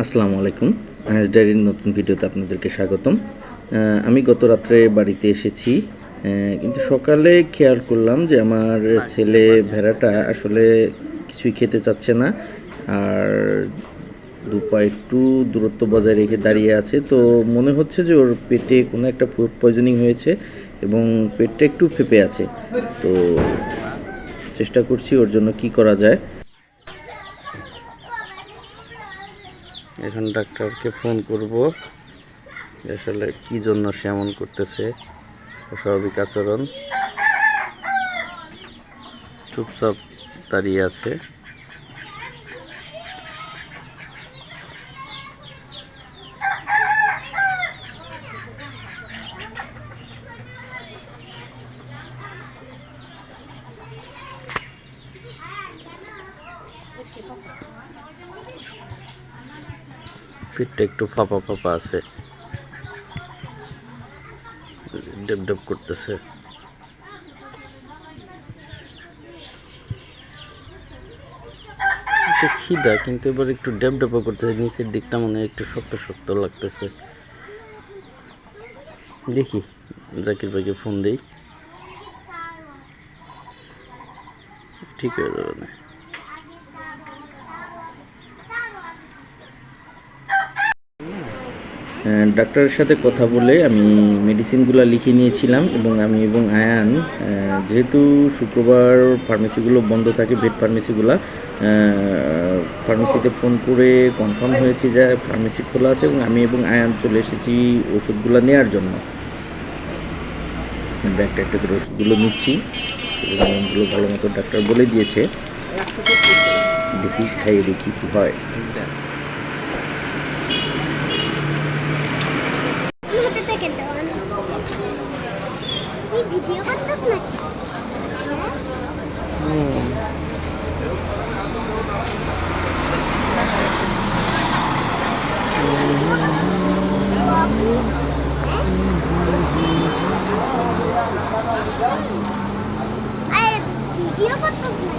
আসসালামু আলাইকুম। আয়াস ডায়েরির নতুন ভিডিওতে আপনাদেরকে স্বাগতম। আমি গত রাত্রে বাড়িতে এসেছি, কিন্তু সকালে খেয়াল করলাম যে আমার ছেলে ভেড়াটা আসলে কিছুই খেতে চাচ্ছে না, আর দুপা একটু দূরত্ব বজায় রেখে দাঁড়িয়ে আছে। তো মনে হচ্ছে যে ওর পেটে কোনো একটা ফুড পয়জনিং হয়েছে এবং পেটটা একটু ফেঁপে আছে। তো চেষ্টা করছি ওর জন্য কি করা যায়। এখন ডাক্তারকে ফোন করব, আসলে কি জন্য সে এমন করতেছে। অস্বাভাবিক আচরণ, চুপচাপ দাঁড়িয়ে আছে। পেটটা একটু ফাঁপা ফাঁপা আছে, ডেপ ডেপ করতেছে। এটা খিদা, কিন্তু এবার একটু ডেপ ডেপও করতেছে। নিচের দিকটা মনে হয় একটু শক্ত শক্ত লাগতেছে। দেখি জাকির ভাইকে ফোন দিই, ঠিক হয়ে যাবে না। ডাক্তারের সাথে কথা বলে আমি মেডিসিনগুলো লিখে নিয়েছিলাম, এবং আমি এবং আয়ান, যেহেতু শুক্রবার ফার্মেসিগুলো বন্ধ থাকে, ভেট ফার্মেসিগুলো, ফার্মেসিতে ফোন করে কনফার্ম হয়েছি যে ফার্মেসি খোলা আছে, এবং আমি এবং আয়ান চলে এসেছি ওষুধগুলো নেওয়ার জন্য। একটা একটা করে ওষুধগুলো নিচ্ছি, সেগুলো ভালো মতো ডাক্তার বলে দিয়েছে। দেখি খাইয়ে দেখি কি হয়। ভিডিও করতেছ নাকি? ভিডিও করতেছ নাকি?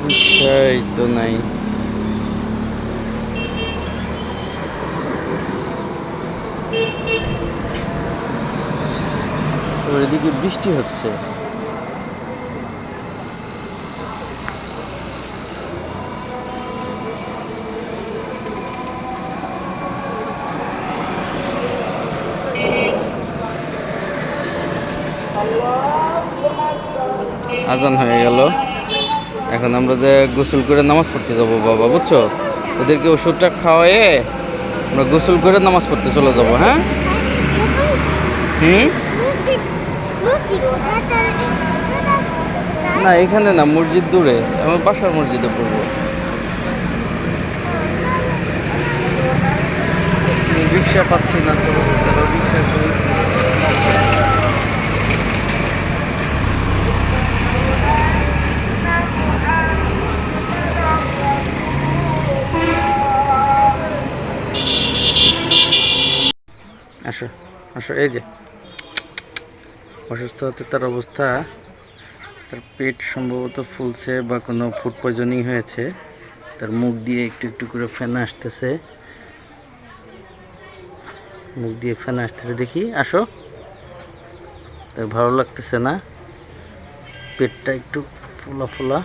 বুঝাই তো নাই। এদিকে বৃষ্টি হচ্ছে। আজান হয়ে গেল, এখন আমরা যে গোসল করে নামাজ পড়তে যাব বাবা, বুঝছো? ওদেরকে ওষুধটা খাওয়ায়ে আমরা গোসল করে নামাজ পড়তে চলে যাব। হ্যাঁ, না এখানে না, মসজিদ দূরে, আমার বাসার মসজিদে পড়বো। রিক্সা পাচ্ছি না তো, আসো আসো। এই যে অসুস্থ হতে তার অবস্থা, তার পেট সম্ভবত ফুলছে বা কোনো ফুড পয়জনিং হয়েছে। তার মুখ দিয়ে একটু একটু করে ফেনা আসতেছে, মুখ দিয়ে ফেনা আসতেছে। দেখি, আসো। তার ভালো লাগতেছে না, পেটটা একটু ফোলা ফোলা।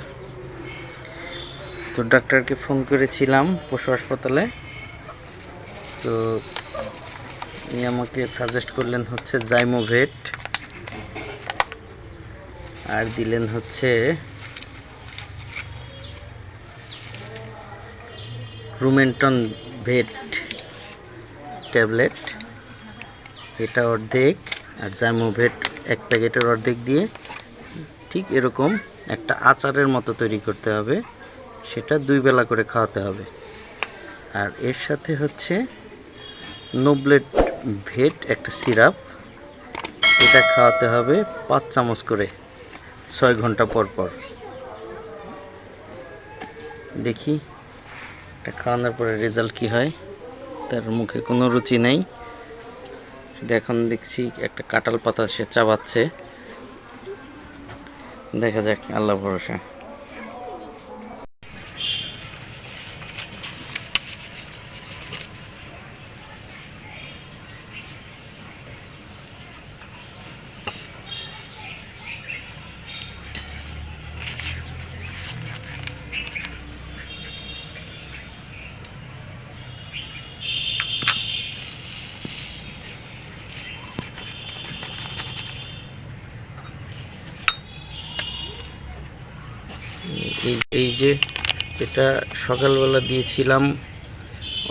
তো ডাক্তারকে ফোন করেছিলাম পশু হাসপাতালে, তো উনি আমাকে সাজেস্ট করলেন হচ্ছে জাইমোভেট, আর দিলেন হচ্ছে রুমেন্টন ভেট ট্যাবলেট। এটা অর্ধেক, আর জাইমোভেট এক প্যাকেটের অর্ধেক দিয়ে ঠিক এরকম একটা আচারের মতো তৈরি করতে হবে, সেটা 2 বেলা করে খাওয়াতে হবে। আর এর সাথে হচ্ছে নোবলেট ভেট একটা সিরাপ, এটা খাওয়াতে হবে 5 চামচ করে 6 ঘন্টা পর পর। দেখি এটা খাওয়ানোর পরে রেজাল্ট কি হয়। তার মুখে কোনো রুচি নেই, এখন দেখছি একটা কাঁঠাল পাতা সে চাবাচ্ছে। দেখা যাক, আল্লাহ ভরসা। এই যে এটা সকালবেলা দিয়েছিলাম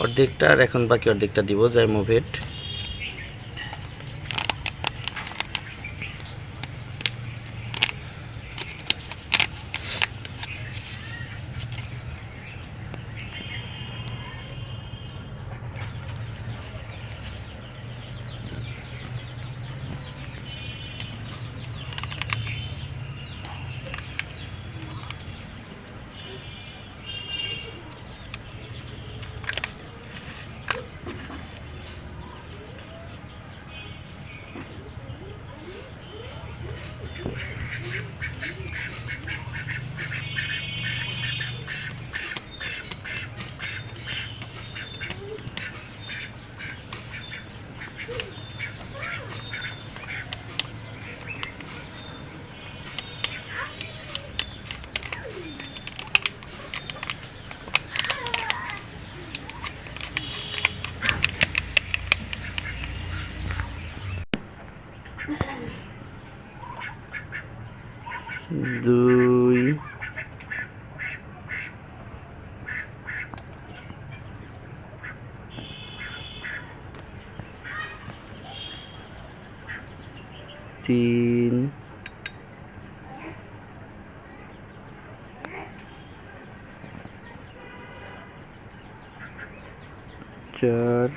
অর্ধেকটা, আর এখন বাকি অর্ধেকটা দিব, যাই মুভেট। দুই, তিন, চার,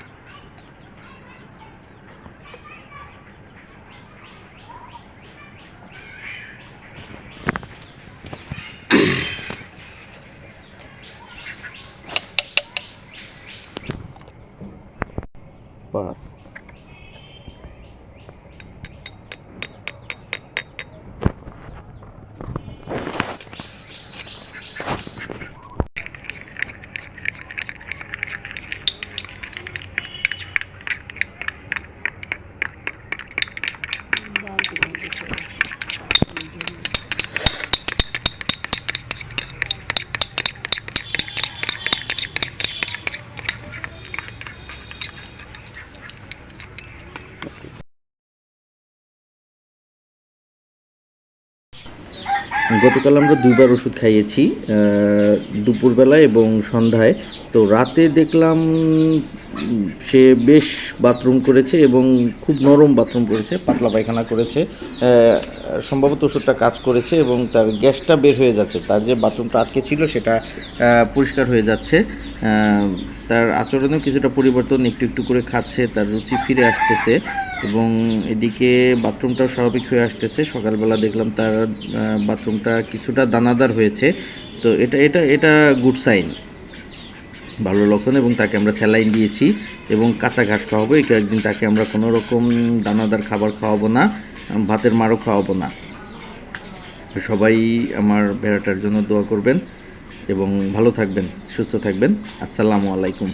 পাঁচ। গতকাল আমরা দুইবার ওষুধ খাইয়েছি, দুপুরবেলা এবং সন্ধ্যায়। তো রাতে দেখলাম সে বেশ বাথরুম করেছে এবং খুব নরম বাথরুম করেছে, পাতলা পায়খানা করেছে। সম্ভবত ওষুধটা কাজ করেছে এবং তার গ্যাসটা বের হয়ে যাচ্ছে, তার যে বাথরুমটা আটকে ছিল সেটা পরিষ্কার হয়ে যাচ্ছে। তার আচরণেও কিছুটা পরিবর্তন, একটু একটু করে খাচ্ছে, তার রুচি ফিরে আসতেছে এবং এদিকে বাথরুমটাও স্বাভাবিক হয়ে আসতেছে। সকালবেলা দেখলাম তার বাথরুমটা কিছুটা দানাদার হয়েছে, তো এটা এটা এটা গুড সাইন, ভালো লক্ষণ। এবং তাকে আমরা স্যালাইন দিয়েছি এবং কাঁচা ঘাস খাওয়াবো। এই কয়েকদিন তাকে আমরা কোনো রকম দানাদার খাবার খাওয়াবো না, ভাতের মারও খাওয়াবো না। সবাই আমার ভেড়াটার জন্য দোয়া করবেন এবং ভালো থাকবেন, সুস্থ থাকবেন। আসসালামু আলাইকুম।